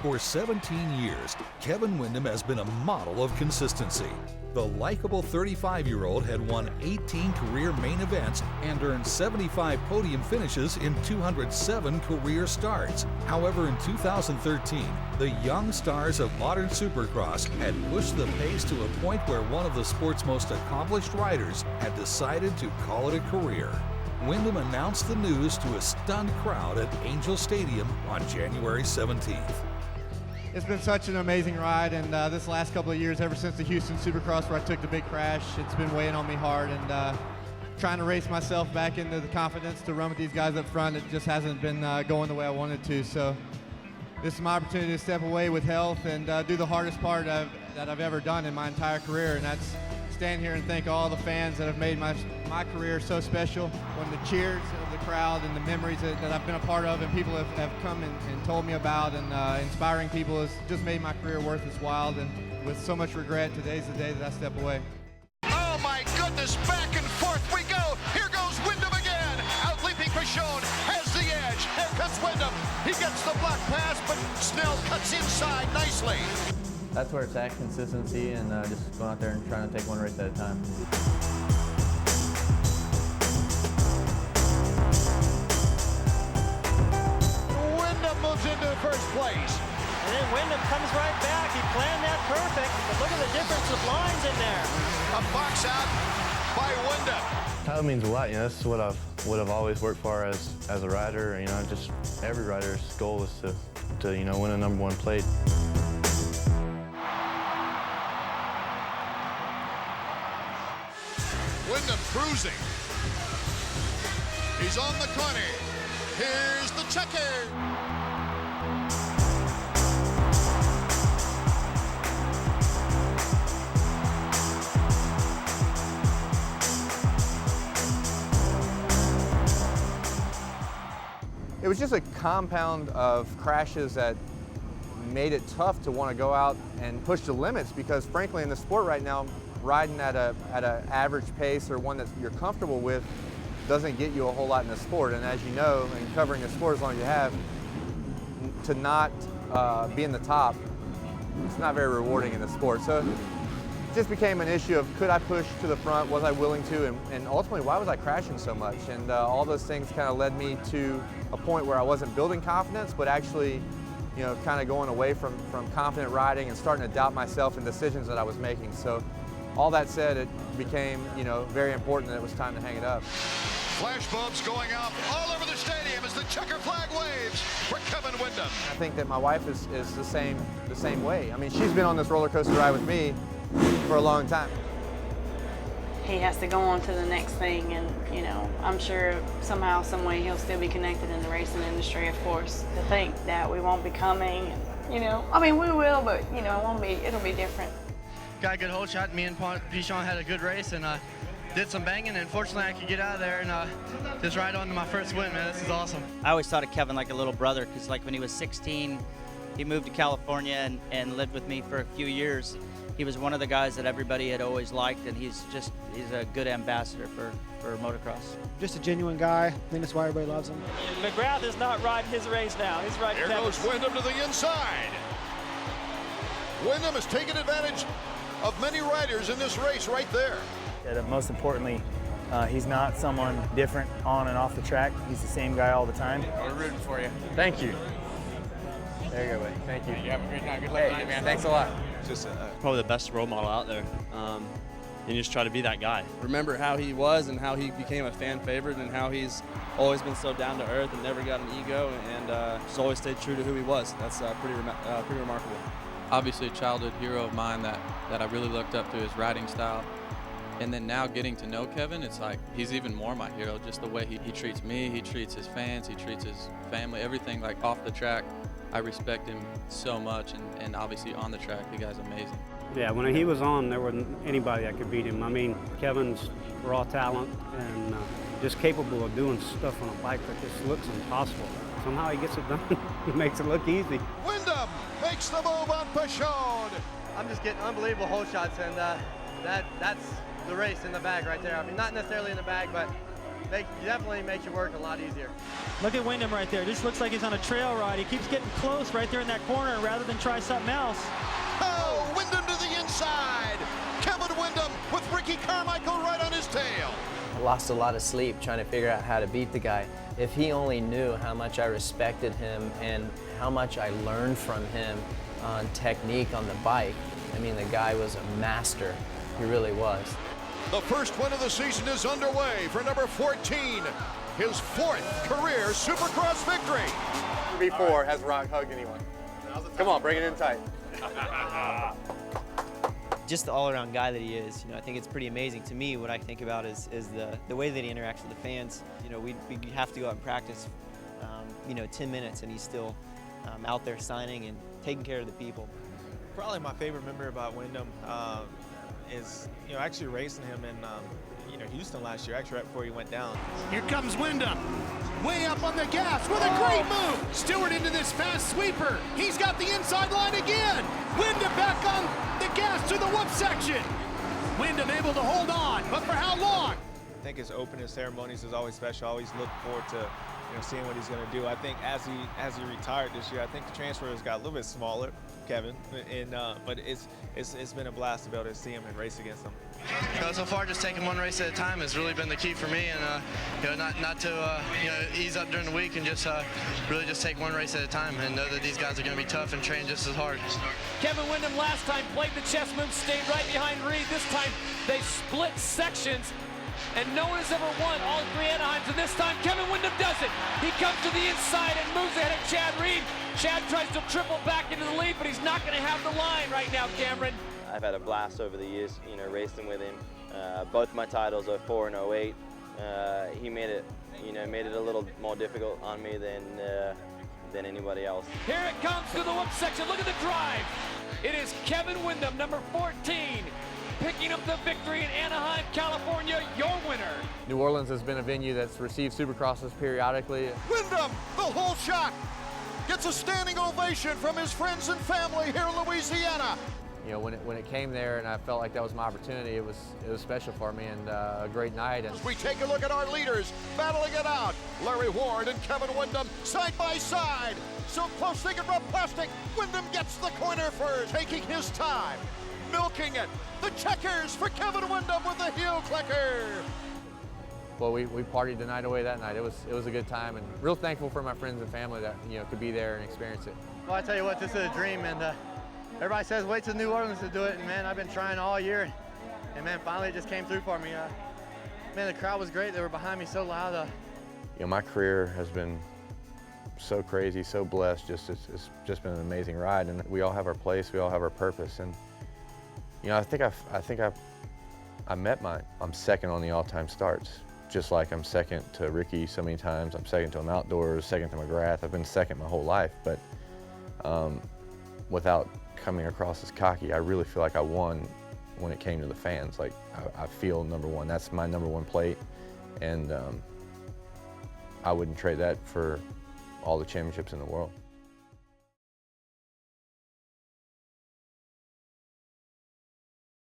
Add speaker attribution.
Speaker 1: For 17 years, Kevin Windham has been a model of consistency. The likable 35-year-old had won 18 career main events and earned 75 podium finishes in 207 career starts. However, in 2013, the young stars of modern Supercross had pushed the pace to a point where one of the sport's most accomplished riders had decided to call it a career. Windham announced the news to a stunned crowd at Angel Stadium on January 17th.
Speaker 2: It's been such an amazing ride, and this last couple of years, ever since the Houston Supercross where I took the big crash, it's been weighing on me hard, and trying to race myself back into the confidence to run with these guys up front, it just hasn't been going the way I wanted to. So this is my opportunity to step away with health and do the hardest part that I've ever done in my entire career, and that's stand here and thank all the fans that have made my career so special. When the cheers of the crowd and the memories that I've been a part of and people have come and told me about, and inspiring people has just made my career worth its while. And with so much regret, today's the day that I step away.
Speaker 3: Oh my goodness, back and forth we go. Here goes Windham again. Out leaping Pashone, has the edge. Here comes Windham. He gets the block pass, but Snell cuts inside nicely.
Speaker 4: That's where it's at, consistency, and just going out there and trying to take one race at a time.
Speaker 3: Windham moves into first place.
Speaker 5: And then Windham comes right back. He planned that perfect, but look at the difference of lines in there.
Speaker 3: A box out by Windham.
Speaker 6: Title means a lot, you know. This is what I've always worked for as a rider. You know, just every rider's goal is to you know, win a #1 plate.
Speaker 3: Windham cruising. He's on the 20. Here's the checker.
Speaker 7: It was just a compound of crashes that made it tough to want to go out and push the limits, because frankly in the sport right now, riding at an average pace or one that you're comfortable with doesn't get you a whole lot in the sport. And as you know, and covering the sport as long as you have, to not be in the top, it's not very rewarding in the sport. So it just became an issue of, could I push to the front, was I willing to, and ultimately, why was I crashing so much? And all those things kind of led me to a point where I wasn't building confidence, but actually, you know, kind of going away from confident riding and starting to doubt myself and decisions that I was making. So all that said, it became, you know, very important that it was time to hang it up.
Speaker 3: Flash bulbs going out all over the stadium as the checker flag waves for Kevin Windham.
Speaker 7: I think that my wife is the same way. I mean, she's been on this roller coaster ride with me for a long time.
Speaker 8: He has to go on to the next thing, and you know, I'm sure somehow, some way, he'll still be connected in the racing industry, of course. To think that we won't be coming, you know, I mean, we will, but you know, it'll be different.
Speaker 9: Got a good hole shot. Me and Pichon had a good race and did some banging, and fortunately I could get out of there and just ride on to my first win, man. This is awesome.
Speaker 5: I always thought of Kevin like a little brother, because like when he was 16, he moved to California and lived with me for a few years. He was one of the guys that everybody had always liked, and he's a good ambassador for motocross.
Speaker 10: Just a genuine guy. I think that's why everybody loves him.
Speaker 5: McGrath is not riding his race now. He's riding
Speaker 3: Here
Speaker 5: Kevin's.
Speaker 3: goes Windham to the inside. Windham has taken advantage of many riders in this race right there.
Speaker 11: Yeah, most importantly, he's not someone different on and off the track. He's the same guy all the time.
Speaker 7: We're rooting for you.
Speaker 11: Thank you.
Speaker 7: There you go, buddy. Thank you.
Speaker 11: You have a great night. Good
Speaker 7: luck tonight, man. Thanks a lot.
Speaker 12: Just probably the best role model out there, and just try to be that guy. Remember how he was and how he became a fan favorite, and how he's always been so down to earth and never got an ego, and just always stayed true to who he was. That's pretty remarkable.
Speaker 13: Obviously a childhood hero of mine that I really looked up to his riding style. And then now getting to know Kevin, it's like he's even more my hero, just the way he treats me, he treats his fans, he treats his family, everything. Like off the track, I respect him so much, and obviously on the track, the guy's amazing.
Speaker 14: Yeah, when he was on, there wasn't anybody that could beat him. I mean, Kevin's raw talent and just capable of doing stuff on a bike that just looks impossible. Somehow he gets it done. He makes it look easy.
Speaker 3: Windham makes the move on Pashone.
Speaker 2: I'm just getting unbelievable hole shots, and that's the race in the bag right there. I mean, not necessarily in the bag, but
Speaker 9: definitely makes your work a lot easier.
Speaker 15: Look at Windham right there. Just looks like he's on a trail ride. He keeps getting close right there in that corner rather than try something else.
Speaker 3: Oh, Windham to the inside. Kevin Windham with Ricky Carmichael right on his tail.
Speaker 16: I lost a lot of sleep trying to figure out how to beat the guy. If he only knew how much I respected him and how much I learned from him on technique on the bike. I mean, the guy was a master. He really was.
Speaker 3: The first win of the season is underway for number 14. His 4th career Supercross victory.
Speaker 7: Before has Rock hugged anyone? Come on, bring it in tight.
Speaker 17: Just the all-around guy that he is, I think it's pretty amazing. To me, what I think about is the way that he interacts with the fans. We have to go out and practice, 10 minutes, and he's still out there signing and taking care of the people.
Speaker 18: Probably my favorite memory about Windham is, actually racing him in, Houston last year, actually right before he went down.
Speaker 3: Here comes Windham. Way up on the gas with a great move. Stewart into this fast sweeper. He's got the inside line again. Windham back on the gas to the whoop section. Windham able to hold on, but for how long?
Speaker 18: I think his opening ceremonies is always special. I always look forward to seeing what he's going to do. I think as he retired this year, I think the transfers got a little bit smaller, Kevin, but it's been a blast to be able to see him and race against him.
Speaker 9: So far, just taking one race at a time has really been the key for me, and not to ease up during the week and just really just take one race at a time and know that these guys are going to be tough and train just as hard.
Speaker 19: Kevin Windham last time played the chess move, stayed right behind Reed. This time they split sections, and no one has ever won all 3 Anaheims, and this time Kevin Windham does it. He comes to the inside and moves ahead of Chad Reed. Chad tries to triple back into the lead, but he's not going to have the line right now, Cameron.
Speaker 20: I've had a blast over the years, racing with him. Both my titles, 04 and 08. He made it, made it a little more difficult on me than anybody else.
Speaker 19: Here it comes through the whoop section. Look at the drive. It is Kevin Windham, number 14, picking up the victory in Anaheim, California, your winner.
Speaker 7: New Orleans has been a venue that's received Supercrosses periodically.
Speaker 3: Windham, the whole shot, gets a standing ovation from his friends and family here in Louisiana.
Speaker 7: When it came there and I felt like that was my opportunity, it was special for me and a great night. And
Speaker 3: as we take a look at our leaders battling it out, Larry Ward and Kevin Windham side by side. So close they can rub plastic. Windham gets the corner first, taking his time, milking it. The checkers for Kevin Windham with the heel clicker.
Speaker 7: Well, we partied the night away that night. It was a good time and real thankful for my friends and family that could be there and experience it.
Speaker 9: Well, I tell you what, this is a dream, and everybody says wait till New Orleans to do it, and man, I've been trying all year, and man, finally it just came through for me. Man, the crowd was great. They were behind me so loud.
Speaker 6: My career has been so crazy, so blessed. It's just been an amazing ride, and we all have our place, we all have our purpose, and I think I met mine. I'm second on the all-time starts, just like I'm second to Ricky so many times. I'm second to him outdoors, second to McGrath. I've been second my whole life, but without coming across as cocky, I really feel like I won when it came to the fans. Like, I feel number one. That's my number one plate, and I wouldn't trade that for all the championships in the world.